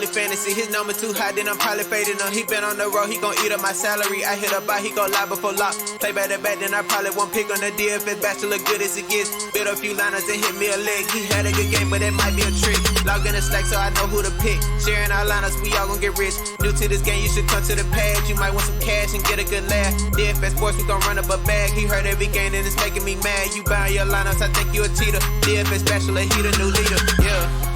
in fantasy. His number too high, then I'm probably fading him. He been on the road, he gon' eat up my salary. I hit a buy, he gon' lie before lock. Play back to back, then I probably won't pick on the DFS bachelor, good as it gets. Build a few liners and hit me a leg. He had a good game, but it might be a trick. Log in the Slack so I know who to pick. Sharing our liners, we all gon' get rich. New to this game, you should come to the pad. You might want some cash and get a good laugh. DFS sports, we gon' run up a bag. He heard every game and it's making me mad. You buying your lineups, I think you a cheater. DFS bachelor, he the new leader, yeah.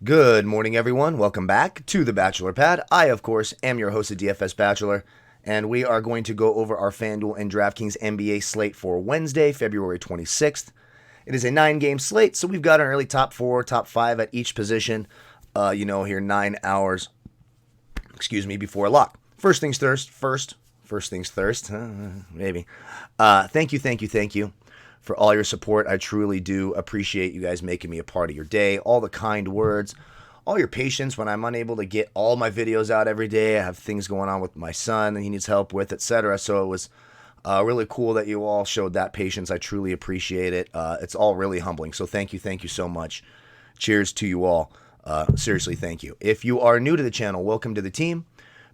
Good morning, everyone. Welcome back to the Bachelor Pad. I, of course, am your host of DFS Bachelor, and we are going to go over our Fanduel and Draftkings NBA slate for Wednesday, February 26th. It is a 9-game slate, so we've got an early top 4, top 5 at each position, here 9 hours, before lock. First things first, maybe. Thank you for all your support. I truly do appreciate you guys making me a part of your day, all the kind words, all your patience when I'm unable to get all my videos out every day. I have things going on with my son that he needs help with, etc. So it was really cool that you all showed that patience. I truly appreciate it. It's all really humbling. So thank you so much. Cheers to you all. Seriously, thank you. If you are new to the channel, welcome to the team.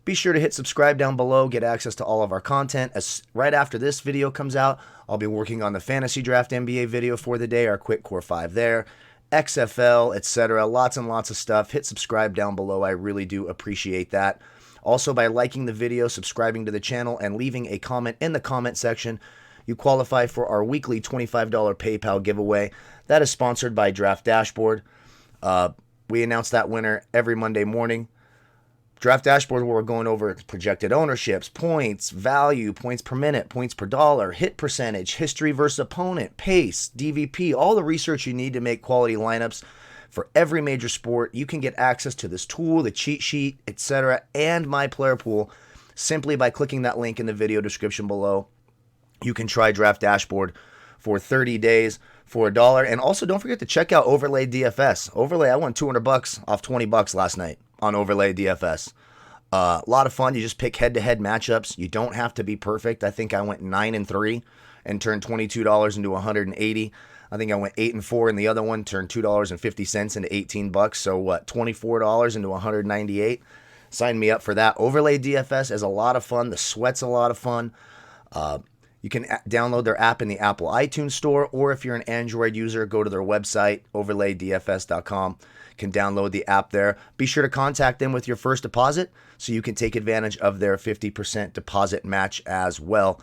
Be sure to hit subscribe down below, get access to all of our content. Right after this video comes out, I'll be working on the Fantasy Draft NBA video for the day, our quick core 5 there, XFL, etc. Lots and lots of stuff. Hit subscribe down below. I really do appreciate that. Also, by liking the video, subscribing to the channel, and leaving a comment in the comment section, you qualify for our weekly $25 PayPal giveaway. That is sponsored by Draft Dashboard. We announce that winner every Monday morning. Draft Dashboard, where we're going over projected ownerships, points, value, points per minute, points per dollar, hit percentage, history versus opponent, pace, DVP, all the research you need to make quality lineups for every major sport. You can get access to this tool, the cheat sheet, etc., and my player pool simply by clicking that link in the video description below. You can try Draft Dashboard for 30 days for $1. And also, don't forget to check out Overlay DFS. Overlay, I won $200 off $20 last night on Overlay DFS. A lot of fun. You just pick head-to-head matchups. You don't have to be perfect. I think I went 9-3 and turned $22 into $180. I think I went 8-4 in the other one, turned $2.50 into $18. So what? $24 into $198. Sign me up for that. Overlay DFS is a lot of fun. The sweat's a lot of fun. You can download their app in the Apple iTunes Store, or if you're an Android user, go to their website, overlaydfs.com. You can download the app there. Be sure to contact them with your first deposit so you can take advantage of their 50% deposit match as well.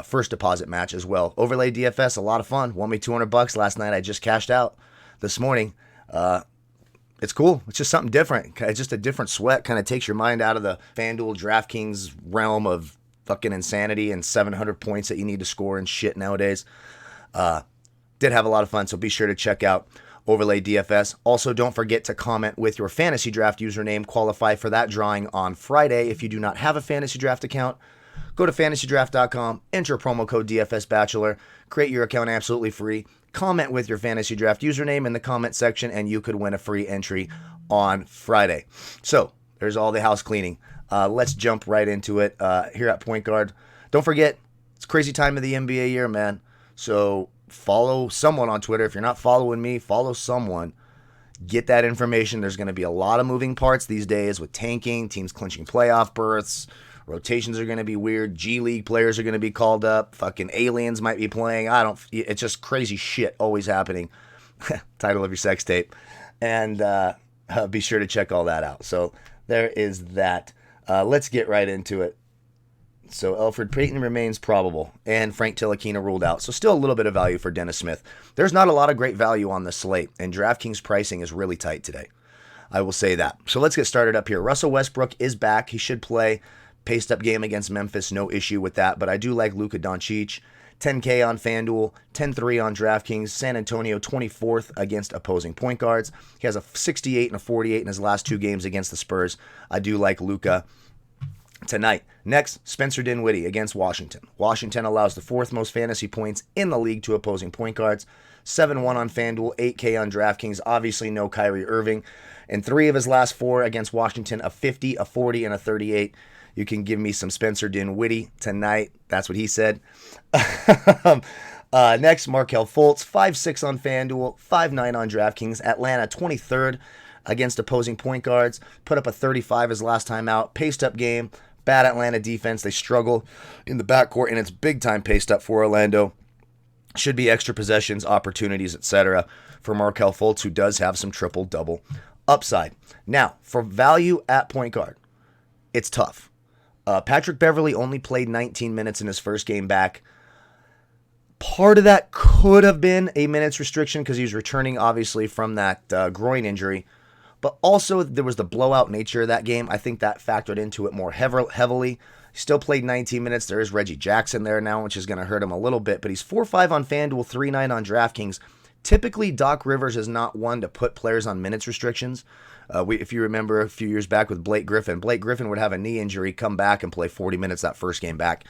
First deposit match as well. Overlay DFS, a lot of fun. Won me $200 last night. I just cashed out this morning. It's cool. It's just something different. It's just a different sweat. Kind of takes your mind out of the Fanduel DraftKings realm of fucking insanity and 700 points that you need to score and shit nowadays. Did have a lot of fun, so be sure to check out Overlay DFS. Also, don't forget to comment with your Fantasy Draft username. Qualify for that drawing on Friday. If you do not have a Fantasy Draft account, go to fantasydraft.com, enter promo code DFS Bachelor, create your account absolutely free, comment with your Fantasy Draft username in the comment section, and you could win a free entry on Friday. So, there's all the house cleaning. Let's jump right into it here at point guard. Don't forget, it's a crazy time of the NBA year, man. So follow someone on Twitter. If you're not following me, follow someone. Get that information. There's going to be a lot of moving parts these days with tanking, teams clinching playoff berths. Rotations are going to be weird. G League players are going to be called up. Fucking aliens might be playing. It's just crazy shit always happening. Title of your sex tape. And be sure to check all that out. So there is that. Let's get right into it. So Elfrid Payton remains probable, and Frank Ntilikina ruled out. So still a little bit of value for Dennis Smith. There's not a lot of great value on the slate, and DraftKings pricing is really tight today. I will say that. So let's get started up here. Russell Westbrook is back. He should play. Paced up game against Memphis, no issue with that. But I do like Luka Doncic. 10K on FanDuel, 10-3 on DraftKings. San Antonio 24th against opposing point guards. He has a 68 and a 48 in his last 2 games against the Spurs. I do like Luka tonight. Next, Spencer Dinwiddie against Washington. Washington allows the 4th most fantasy points in the league to opposing point guards. 7-1 on FanDuel, 8K on DraftKings. Obviously no Kyrie Irving. In 3 of his last 4 against Washington, a 50, a 40, and a 38. You can give me some Spencer Dinwiddie tonight. That's what he said. Next, Markelle Fultz, 5'6" on FanDuel, 5'9" on DraftKings. Atlanta, 23rd against opposing point guards. Put up a 35 his last time out. Paced up game. Bad Atlanta defense. They struggle in the backcourt, and it's big time paced up for Orlando. Should be extra possessions, opportunities, etc. for Markelle Fultz, who does have some triple-double upside. Now, for value at point guard, it's tough. Patrick Beverley only played 19 minutes in his first game back. Part of that could have been a minutes restriction because he was returning, obviously, from that groin injury. But also, there was the blowout nature of that game. I think that factored into it more heavily. He still played 19 minutes. There is Reggie Jackson there now, which is going to hurt him a little bit. But he's 4-5 on FanDuel, 3-9 on DraftKings. Typically, Doc Rivers is not one to put players on minutes restrictions. If you remember a few years back with Blake Griffin would have a knee injury, come back and play 40 minutes that first game back.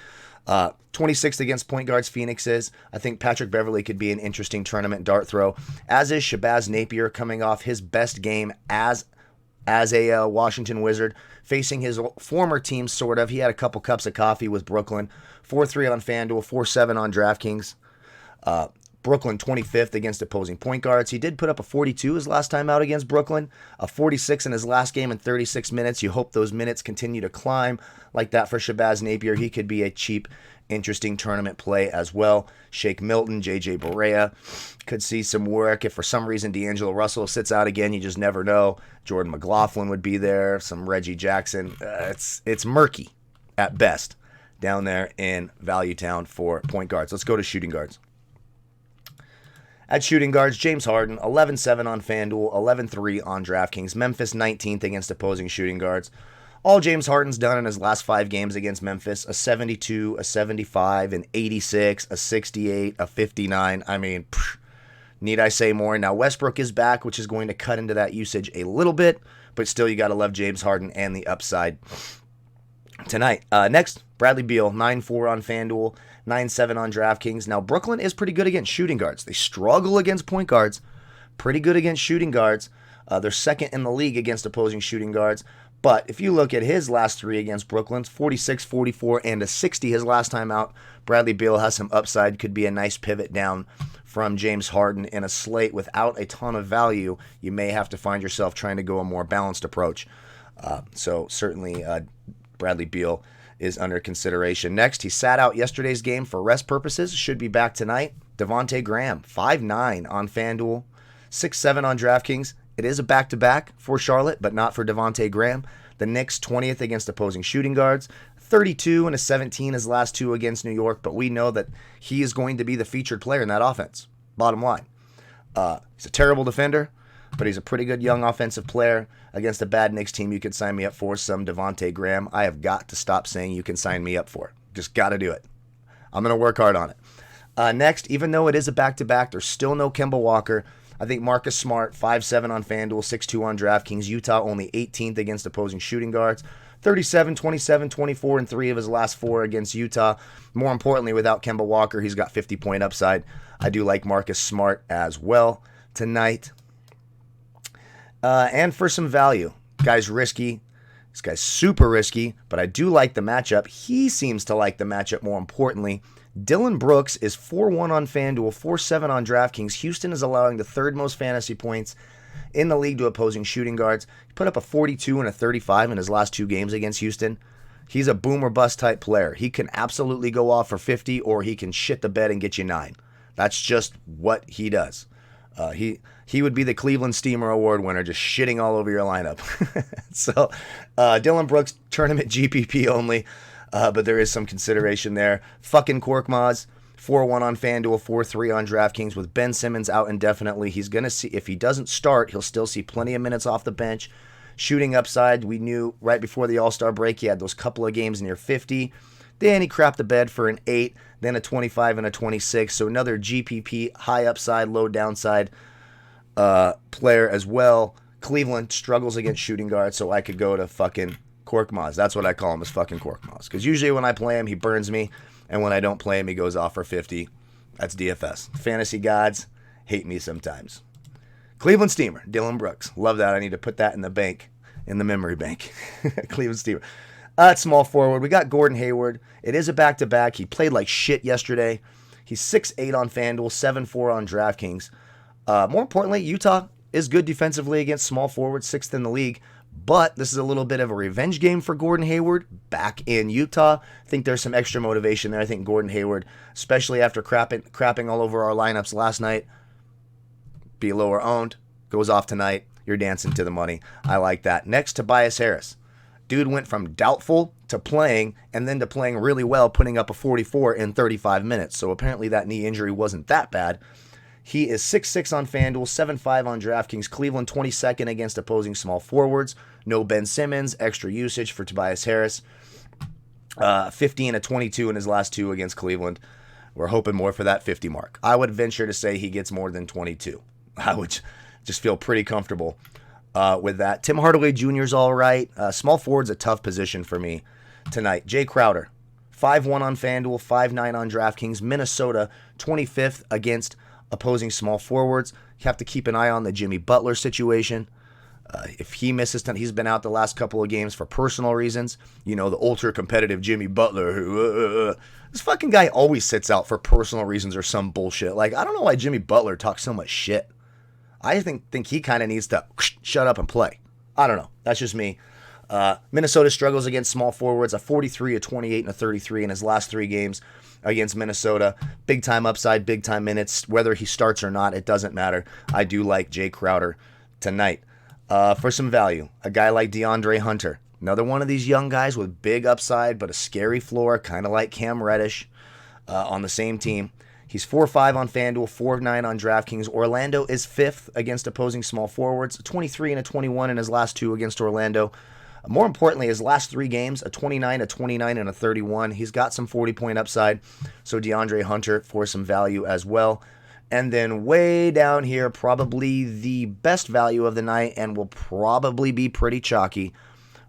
26th against point guards, Phoenix is. I think Patrick Beverley could be an interesting tournament dart throw, as is Shabazz Napier, coming off his best game as a Washington Wizard, facing his former team, sort of. He had a couple cups of coffee with Brooklyn. 4-3 on FanDuel, 4-7 on DraftKings. Brooklyn 25th against opposing point guards. He did put up a 42 his last time out against Brooklyn, a 46 in his last game in 36 minutes. You hope those minutes continue to climb like that for Shabazz Napier. He could be a cheap, interesting tournament play as well. Shake Milton, JJ Barea could see some work. If for some reason D'Angelo Russell sits out again, you just never know. Jordan McLaughlin would be there, some Reggie Jackson. It's murky at best down there in Value Town for point guards. Let's go to shooting guards. At shooting guards, James Harden, 11-7 on FanDuel, 11-3 on DraftKings. Memphis 19th against opposing shooting guards. All James Harden's done in his last 5 games against Memphis, a 72, a 75, an 86, a 68, a 59. I mean, need I say more? Now, Westbrook is back, which is going to cut into that usage a little bit, but still you got to love James Harden and the upside tonight. Next, Bradley Beal, 9-4 on FanDuel, 9-7 on DraftKings. Now, Brooklyn is pretty good against shooting guards. They struggle against point guards, pretty good against shooting guards. They're second in the league against opposing shooting guards. But if you look at his last 3 against Brooklyn's, 46, 44, and a 60 his last time out, Bradley Beal has some upside. Could be a nice pivot down from James Harden in a slate without a ton of value. You may have to find yourself trying to go a more balanced approach. So certainly Bradley Beal is under consideration. Next, he sat out yesterday's game for rest purposes. Should be back tonight. Devontae Graham, 5-9 on FanDuel, 6-7 on DraftKings. It is a back-to-back for Charlotte, but not for Devontae Graham. The Knicks 20th against opposing shooting guards, 32 and a 17 his last 2 against New York, but we know that he is going to be the featured player in that offense. Bottom line. He's a terrible defender, but he's a pretty good young offensive player. Against a bad Knicks team, you could sign me up for some Devontae Graham. I have got to stop saying you can sign me up for it. Just got to do it. I'm going to work hard on it. Next, even though it is a back-to-back, there's still no Kemba Walker. I think Marcus Smart, 5-7 on FanDuel, 6-2 on DraftKings. Utah only 18th against opposing shooting guards. 37, 27, 24, and 3 of his last 4 against Utah. More importantly, without Kemba Walker, he's got 50-point upside. I do like Marcus Smart as well tonight. And for some value, guy's risky. This guy's super risky, but I do like the matchup. He seems to like the matchup more importantly. Dylan Brooks is 4-1 on FanDuel, 4-7 on DraftKings. Houston is allowing the 3rd most fantasy points in the league to opposing shooting guards. He put up a 42 and a 35 in his last 2 games against Houston. He's a boom or bust type player. He can absolutely go off for 50 or he can shit the bed and get you 9. That's just what he does. He would be the Cleveland Steamer Award winner, just shitting all over your lineup. So Dylan Brooks, tournament GPP only. But there is some consideration there. Fucking Korkmaz, 4-1 on FanDuel, 4-3 on DraftKings. With Ben Simmons out indefinitely, he's going to see, if he doesn't start, he'll still see plenty of minutes off the bench. Shooting upside, we knew right before the All-Star break, he had those couple of games near 50. Then he crapped the bed for an 8, then a 25 and a 26. So another GPP, high upside, low downside player as well. Cleveland struggles against shooting guards, so I could go to fucking Korkmaz. That's what I call him, is fucking Korkmaz. Because usually when I play him, he burns me. And when I don't play him, he goes off for 50. That's DFS. Fantasy gods hate me sometimes. Cleveland Steamer, Dylan Brooks. Love that. I need to put that in the bank, in the memory bank. Cleveland Steamer. At small forward, we got Gordon Hayward. It is a back-to-back. He played like shit yesterday. He's 6'8 on Fanduel, 7'4 on DraftKings. More importantly, Utah is good defensively against small forwards, 6th in the league. But this is a little bit of a revenge game for Gordon Hayward back in Utah. I think there's some extra motivation there. I think Gordon Hayward, especially after crapping all over our lineups last night, be lower owned, goes off tonight. You're dancing to the money. I like that. Next, Tobias Harris. Dude went from doubtful to playing and then to playing really well, putting up a 44 in 35 minutes. So apparently that knee injury wasn't that bad. He is 6'6 on FanDuel, 7'5 on DraftKings. Cleveland 22nd against opposing small forwards. No Ben Simmons, extra usage for Tobias Harris. 15 of 22 in his last two against Cleveland. We're hoping more for that 50 mark. I would venture to say he gets more than 22. I would just feel pretty comfortable with that. Tim Hardaway Jr. is all right. Small forward's a tough position for me tonight. Jay Crowder, 5'1 on FanDuel, 5'9 on DraftKings. Minnesota, 25th against opposing small forwards. You have to keep an eye on the Jimmy Butler situation. If he misses, he's been out the last couple of games for personal reasons. You know, the ultra-competitive Jimmy Butler. This fucking guy always sits out for personal reasons or some bullshit. Like, I don't know why Jimmy Butler talks so much shit. I think he kind of needs to shut up and play. I don't know. That's just me. Minnesota struggles against small forwards. A 43, a 28, and a 33 in his last three games against Minnesota. Big time upside, big time minutes. Whether he starts or not, it doesn't matter. I do like Jay Crowder tonight. For some value, a guy like DeAndre Hunter. Another one of these young guys with big upside, but a scary floor, kind of like Cam Reddish on the same team. He's 4'5 on FanDuel, 4'9 on DraftKings. Orlando is 5th against opposing small forwards, a 23 and a 21 in his last two against Orlando. More importantly, his last three games, a 29, a 29, and a 31. He's got some 40-point upside, so DeAndre Hunter for some value as well. And then way down here, probably the best value of the night and will probably be pretty chalky.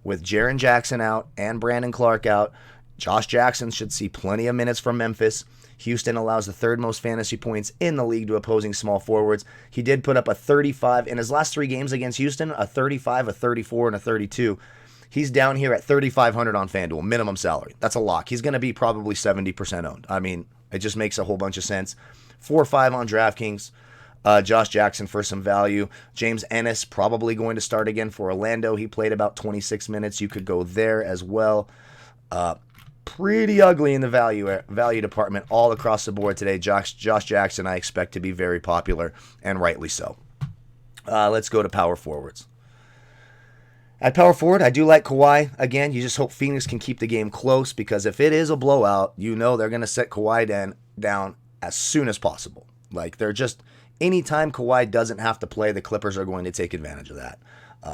With Jaren Jackson out and Brandon Clark out, Josh Jackson should see plenty of minutes from Memphis. Houston allows the third most fantasy points in the league to opposing small forwards. He did put up a 35 in his last three games against Houston, a 35, a 34, and a 32. He's down here at 3,500 on FanDuel, minimum salary. That's a lock. He's going to be probably 70% owned. I mean, it just makes a whole bunch of sense. 4-5 on DraftKings. Josh Jackson for some value. James Ennis probably going to start again for Orlando. He played about 26 minutes. You could go there as well. Pretty ugly in the value department all across the board today. Josh Jackson I expect to be very popular, and rightly so. Let's go to power forwards. At power forward, I do like Kawhi. Again, you just hope Phoenix can keep the game close, because if it is a blowout, you know they're going to set Kawhi down as soon as possible. Like, they're just, anytime Kawhi doesn't have to play, the Clippers are going to take advantage of that.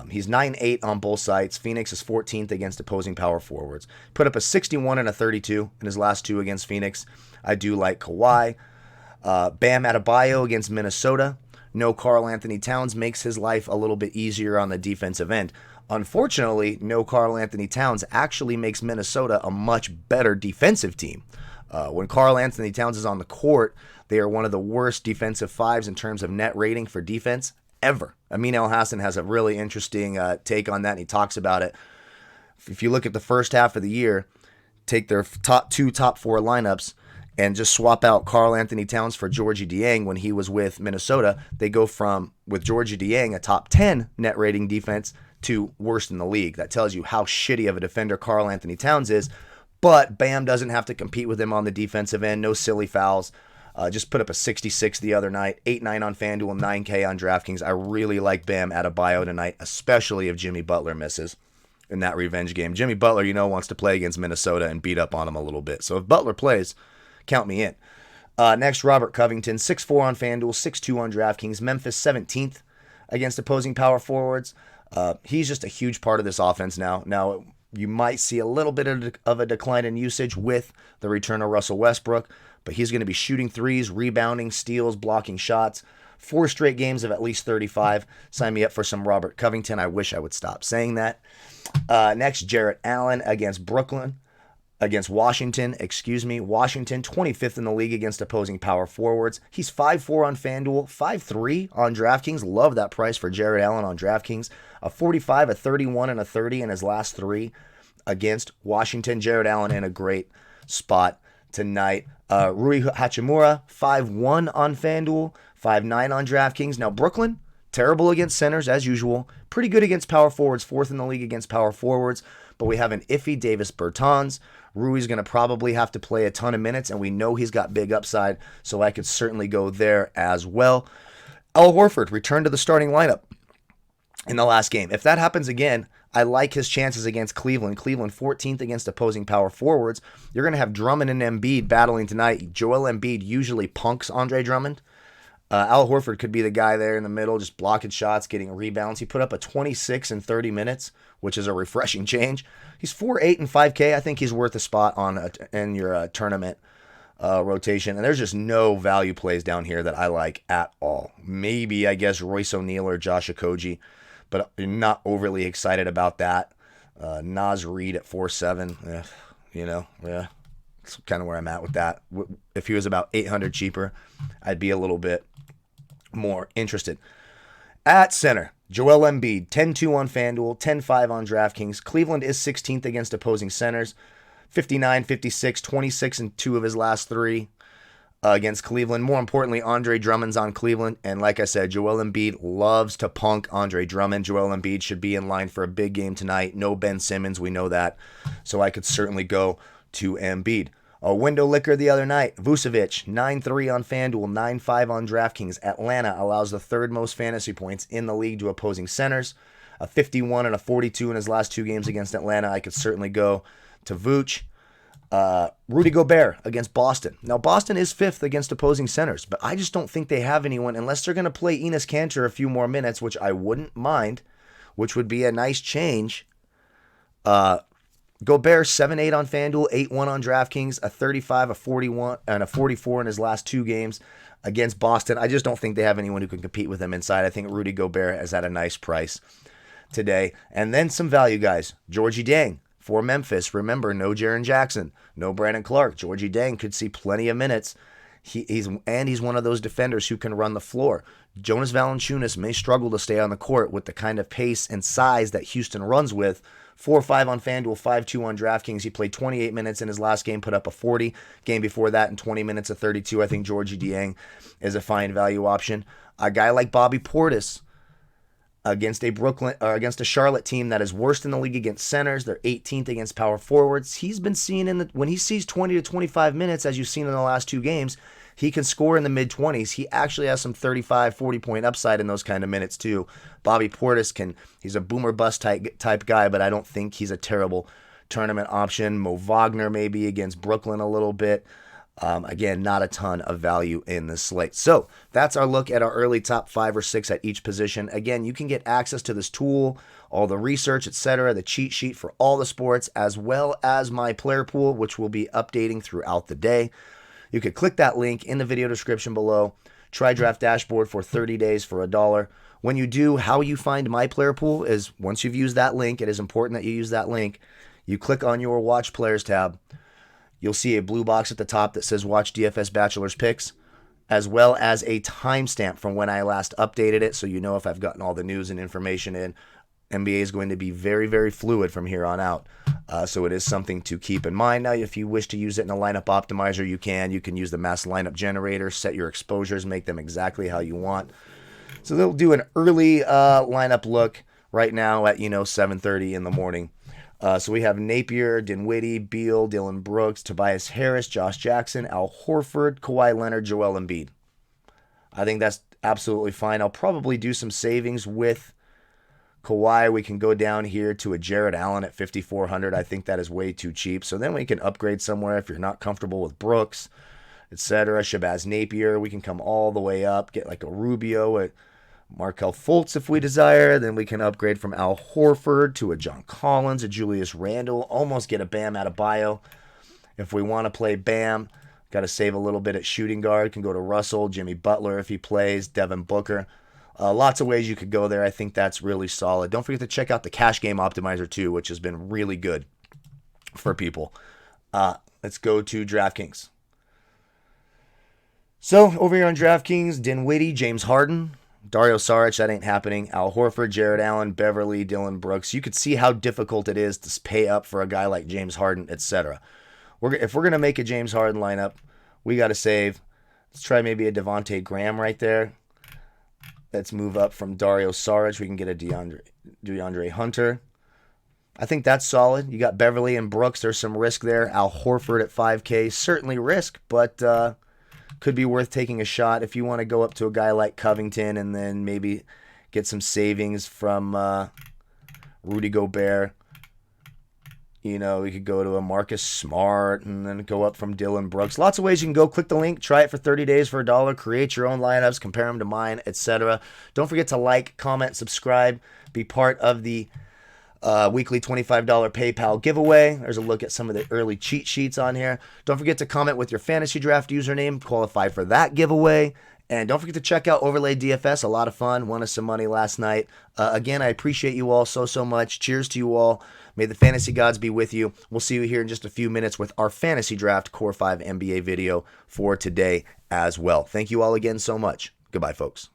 He's 9-8 on both sides. Phoenix is 14th against opposing power forwards. Put up a 61 and a 32 in his last two against Phoenix. I do like Kawhi. Bam Adebayo against Minnesota. No Karl Anthony Towns makes his life a little bit easier on the defensive end. Unfortunately, no Karl Anthony Towns actually makes Minnesota a much better defensive team. When Karl Anthony Towns is on the court, they are one of the worst defensive fives in terms of net rating for defense ever. Amin Elhassan has a really interesting take on that, and he talks about it. If you look at the first half of the year, take their top four lineups, and just swap out Karl Anthony Towns for Georgie Dieng when he was with Minnesota, they go from, with Georgie Dieng, a top 10 net rating defense, to worst in the league. That tells you how shitty of a defender Karl Anthony Towns is. But Bam doesn't have to compete with him on the defensive end. No silly fouls. Just put up a 66 the other night. 8-9 on FanDuel, 9K on DraftKings. I really like Bam Adebayo tonight, especially if Jimmy Butler misses in that revenge game. Jimmy Butler, wants to play against Minnesota and beat up on him a little bit. So if Butler plays, count me in. Next, Robert Covington, 6'4 on FanDuel, 6'2 on DraftKings. Memphis 17th against opposing power forwards. He's just a huge part of this offense now. Now, you might see a little bit of a decline in usage with the return of Russell Westbrook, but he's going to be shooting threes, rebounding, steals, blocking shots. 4 straight games of at least 35. Sign me up for some Robert Covington. I wish I would stop saying that. Next, Jarrett Allen against Washington, Washington, 25th in the league against opposing power forwards. He's 5'4 on FanDuel, 5'3 on DraftKings. Love that price for Jarrett Allen on DraftKings. A 45, a 31, and a 30 in his last three against Washington. Jarrett Allen in a great spot tonight. Rui Hachimura, 5-1 on Fanduel, 5-9 on DraftKings. Now, Brooklyn, terrible against centers, as usual. Pretty good against power forwards, 4th in the league against power forwards. But we have an iffy Davis Bertans. Rui's going to probably have to play a ton of minutes, and we know he's got big upside, so I could certainly go there as well. Al Horford returned to the starting lineup in the last game. If that happens again, I like his chances against Cleveland. Cleveland 14th against opposing power forwards. You're going to have Drummond and Embiid battling tonight. Joel Embiid usually punks Andre Drummond. Al Horford could be the guy there in the middle, just blocking shots, getting rebounds. He put up a 26 in 30 minutes, which is a refreshing change. He's 4-8 and 5K. I think he's worth a spot in your tournament rotation. And there's just no value plays down here that I like at all. Maybe, I guess, Royce O'Neal or Josh Okogie, but I'm not overly excited about that. Naz Reid at 4-7, that's kind of where I'm at with that. If he was about 800 cheaper, I'd be a little bit more interested. At center, Joel Embiid, 10-2 on FanDuel, 10-5 on DraftKings. Cleveland is 16th against opposing centers, 59, 56, 26 in 2 of his last 3 against Cleveland. More importantly, Andre Drummond's on Cleveland, and like I said, Joel Embiid loves to punk Andre Drummond. Joel Embiid should be in line for a big game tonight. No Ben Simmons, we know that, so I could certainly go to Embiid. A window licker the other night, Vucevic, 9-3 on FanDuel, 9-5 on DraftKings. Atlanta allows the 3rd most fantasy points in the league to opposing centers. A 51 and a 42 in his last 2 games against Atlanta. I could certainly go to Vooch. Rudy Gobert against Boston. Now, Boston is 5th against opposing centers, but I just don't think they have anyone unless they're going to play Enes Kanter a few more minutes, which I wouldn't mind, which would be a nice change. Gobert 7-8 on FanDuel, 8-1 on DraftKings, a 35, a 41, and a 44 in his last 2 games against Boston. I just don't think they have anyone who can compete with him inside. I think Rudy Gobert has had a nice price today. And then some value guys. Georgie Dang for Memphis. Remember, no Jaren Jackson, no Brandon Clark. Georgie Dang could see plenty of minutes. He's one of those defenders who can run the floor. Jonas Valanciunas may struggle to stay on the court with the kind of pace and size that Houston runs with. 4-5 on FanDuel, 5-2 on DraftKings. He played 28 minutes in his last game, put up a 40. Game before that in 20 minutes of 32. I think Georgie Dieng is a fine value option. A guy like Bobby Portis against a Charlotte team that is worst in the league against centers. They're 18th against power forwards. He's been seen when he sees 20 to 25 minutes, as you've seen in the last 2 games, he can score in the mid-20s. He actually has some 35, 40-point upside in those kind of minutes, too. Bobby Portis he's a boomer-bust type guy, but I don't think he's a terrible tournament option. Mo Wagner maybe against Brooklyn a little bit. Again, not a ton of value in this slate. So that's our look at our early top 5 or 6 at each position. Again, you can get access to this tool, all the research, etc., the cheat sheet for all the sports, as well as my player pool, which will be updating throughout the day. You could click that link in the video description below. Try Draft Dashboard for 30 days for $1. When you do, how you find my player pool is once you've used that link, it is important that you use that link. You click on your Watch Players tab. You'll see a blue box at the top that says Watch DFS Bachelor's Picks, as well as a timestamp from when I last updated it, so you know if I've gotten all the news and information in. NBA is going to be very, very fluid from here on out, so it is something to keep in mind. Now, if you wish to use it in a lineup optimizer, you can. You can use the mass lineup generator, set your exposures, make them exactly how you want. So they'll do an early lineup look right now at 7:30 in the morning. So we have Napier, Dinwiddie, Beal, Dylan Brooks, Tobias Harris, Josh Jackson, Al Horford, Kawhi Leonard, Joel Embiid. I think that's absolutely fine. I'll probably do some savings with Kawhi. We can go down here to a Jarrett Allen at 5,400. I think that is way too cheap. So then we can upgrade somewhere if you're not comfortable with Brooks, etc. Shabazz Napier. We can come all the way up, get like a Rubio at Markelle Fultz if we desire. Then we can upgrade from Al Horford to a John Collins, a Julius Randle, almost get a Bam Adebayo. If we want to play Bam, got to save a little bit at shooting guard. Can go to Russell, Jimmy Butler if he plays, Devin Booker. Lots of ways you could go there. I think that's really solid. Don't forget to check out the Cash Game Optimizer too, which has been really good for people. Let's go to DraftKings. So over here on DraftKings, Dinwiddie, James Harden, Dario Saric, that ain't happening. Al Horford, Jarrett Allen, Beverly, Dylan Brooks. You could see how difficult it is to pay up for a guy like James Harden, etc. If we're gonna make a James Harden lineup, we got to save. Let's try maybe a Devontae Graham right there. Let's move up from Dario Saric. We can get a DeAndre Hunter. I think that's solid. You got Beverly and Brooks. There's some risk there. Al Horford at 5K. Certainly risk, but could be worth taking a shot if you want to go up to a guy like Covington and then maybe get some savings from Rudy Gobert. You know, we could go to a Marcus Smart and then go up from Dylan Brooks. Lots of ways you can go. Click the link. Try it for 30 days for $1. Create your own lineups. Compare them to mine, etc. Don't forget to like, comment, subscribe. Be part of the weekly $25 PayPal giveaway. There's a look at some of the early cheat sheets on here. Don't forget to comment with your fantasy draft username. Qualify for that giveaway. And don't forget to check out Overlay DFS. A lot of fun. Won us some money last night. Again, I appreciate you all so much. Cheers to you all. May the fantasy gods be with you. We'll see you here in just a few minutes with our Fantasy Draft Core 5 NBA video for today as well. Thank you all again so much. Goodbye, folks.